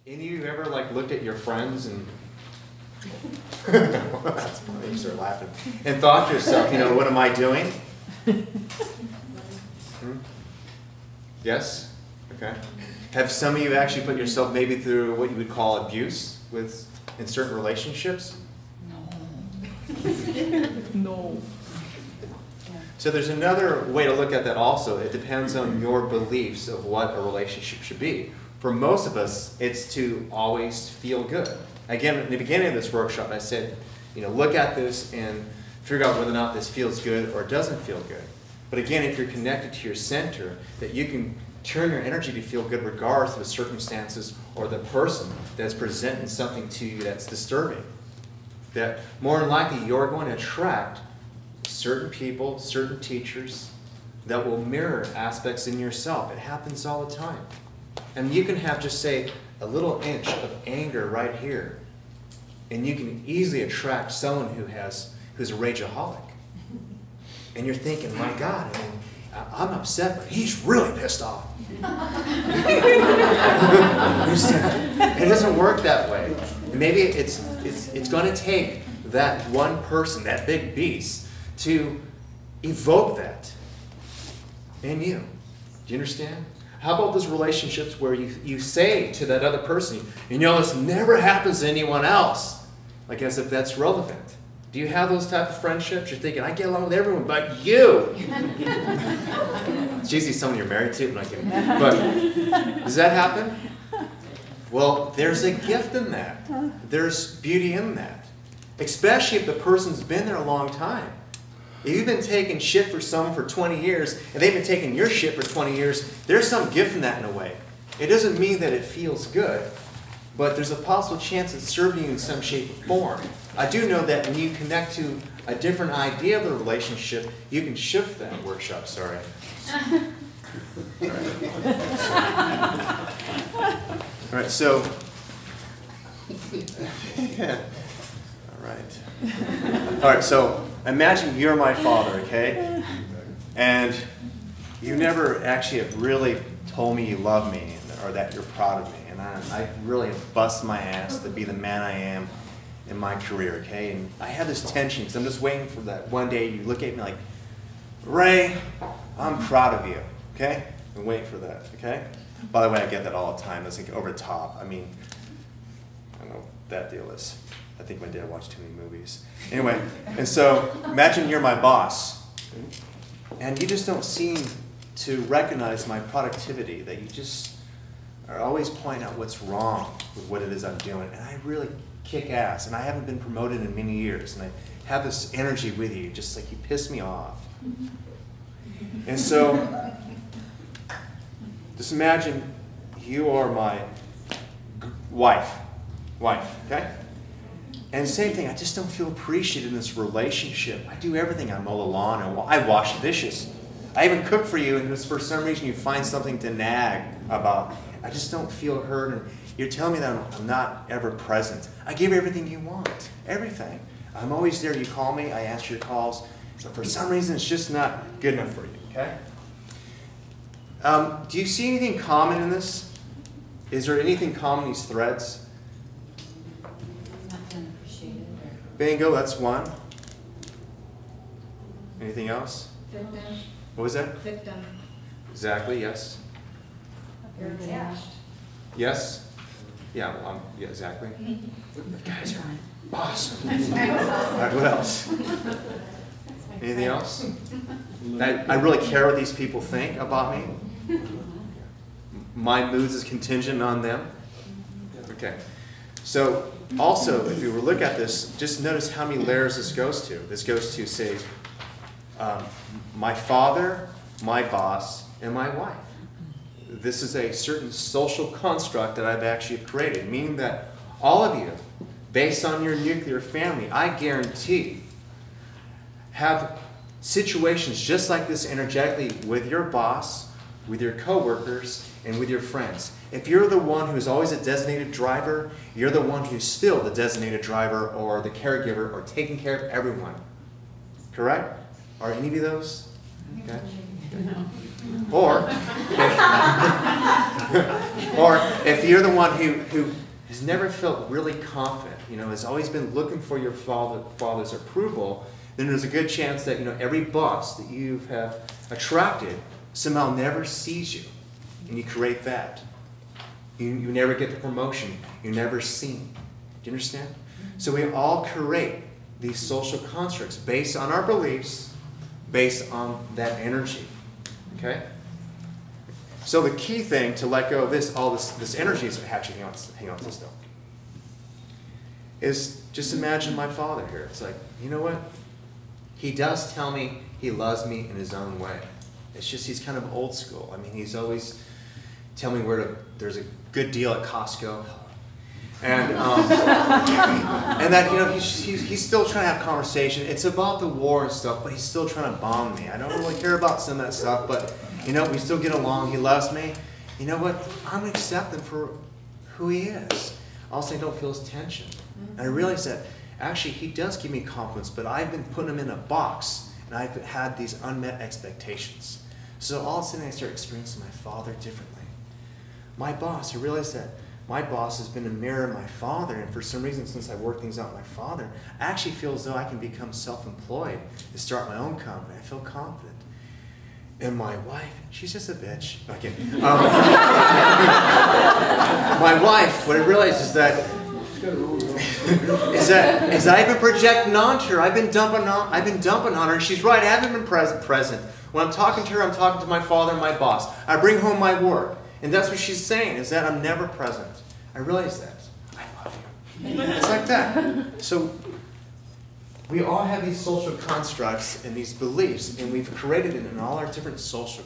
Any of you ever like looked at your friends and that's funny, you start laughing, and thought to yourself, you know, what am I doing? Yes? Okay. Have some of you actually put yourself maybe through what you would call abuse in certain relationships? No. So there's another way to look at that also. It depends on your beliefs of what a relationship should be. For most of us, it's to always feel good. Again, in the beginning of this workshop, I said, you know, look at this and figure out whether or not this feels good or doesn't feel good. But again, if you're connected to your center, that you can turn your energy to feel good regardless of the circumstances or the person that's presenting something to you that's disturbing. That more than likely you're going to attract certain people, certain teachers that will mirror aspects in yourself. It happens all the time. And you can have just say a little inch of anger right here, and you can easily attract someone who's a rageaholic. And you're thinking, my God, I mean, I'm upset, but he's really pissed off. It doesn't work that way. And maybe it's going to take that one person, that big beast, to evoke that in you. Do you understand? How about those relationships where you say to that other person, you know, this never happens to anyone else, like as if that's relevant. Do you have those type of friendships? You're thinking, I get along with everyone but you. It's usually someone you're married to. I'm not kidding. But does that happen? Well, there's a gift in that. There's beauty in that. Especially if the person's been there a long time. If you've been taking shit for someone for 20 years, and they've been taking your shit for 20 years, there's some gift in that in a way. It doesn't mean that it feels good, but there's a possible chance it's serving you in some shape or form. I do know that when you connect to a different idea of the relationship, you can shift that workshop, sorry. All right, so, yeah. All right, so imagine you're my father, okay? And you never actually have really told me you love me or that you're proud of me. And I really have busted my ass to be the man I am in my career, okay? And I have this tension because I'm just waiting for that one day you look at me like, Ray, I'm proud of you, okay? I'm waiting for that, okay? By the way, I get that all the time. It's like over the top. I mean, I don't know what that deal is. I think my dad watched too many movies. Anyway, and so imagine you're my boss, and you just don't seem to recognize my productivity, that you just are always pointing out what's wrong with what it is I'm doing. And I really kick ass, and I haven't been promoted in many years, and I have this energy with you, just like you piss me off. And so, just imagine you are my wife, okay? And same thing, I just don't feel appreciated in this relationship. I do everything. I mow the lawn, and I wash dishes. I even cook for you, and just for some reason you find something to nag about. I just don't feel heard, and you're telling me that I'm not ever present. I give you everything you want, everything. I'm always there. You call me, I answer your calls. But for some reason, it's just not good enough for you, okay? Do you see anything common in this? Is there anything common in these threads? Bingo, that's one. Anything else? Victim. What was that? Victim. Exactly, yes. You're attached. Yes? Yeah, well, yeah, exactly. You guys are awesome. All right, what else? Anything else? I really care what these people think about me. My moods is contingent on them. Okay. So, also, if you were to look at this, just notice how many layers this goes to. This goes to, say, my father, my boss, and my wife. This is a certain social construct that I've actually created, meaning that all of you, based on your nuclear family, I guarantee, have situations just like this energetically with your boss, with your coworkers, and with your friends. If you're the one who's always a designated driver, you're the one who's still the designated driver or the caregiver or taking care of everyone. Correct? Are any of you those? Okay. Or if you're the one who has never felt really confident, has always been looking for your father's approval, then there's a good chance that every boss that you have attracted somehow never sees you, and you create that. You never get the promotion. You're never seen. Do you understand? So we all create these social constructs based on our beliefs, based on that energy. Okay? So the key thing to let go of this energy is actually, hang on to this though, is just imagine my father here. It's like, you know what? He does tell me he loves me in his own way. It's just he's kind of old school. I mean, he's always telling me there's a good deal at Costco. And that he's still trying to have conversation. It's about the war and stuff, but he's still trying to bond me. I don't really care about some of that stuff, but we still get along. He loves me. You know what? I'm gonna accept him for who he is. Also, I don't feel his tension. And I realize that actually he does give me compliments, but I've been putting him in a box, and I've had these unmet expectations. So all of a sudden I start experiencing my father differently. My boss, I realize that my boss has been a mirror of my father, and for some reason, since I worked things out with my father, I actually feel as though I can become self-employed and start my own company. I feel confident. And my wife, she's just a bitch. Okay. My wife, what I realized is that I've been projecting onto her. I've been dumping on her. She's right. I haven't been present. When I'm talking to her, I'm talking to my father and my boss. I bring home my work. And that's what she's saying, is that I'm never present. I realize that. I love you. It's like that. So we all have these social constructs and these beliefs, and we've created it in all our different social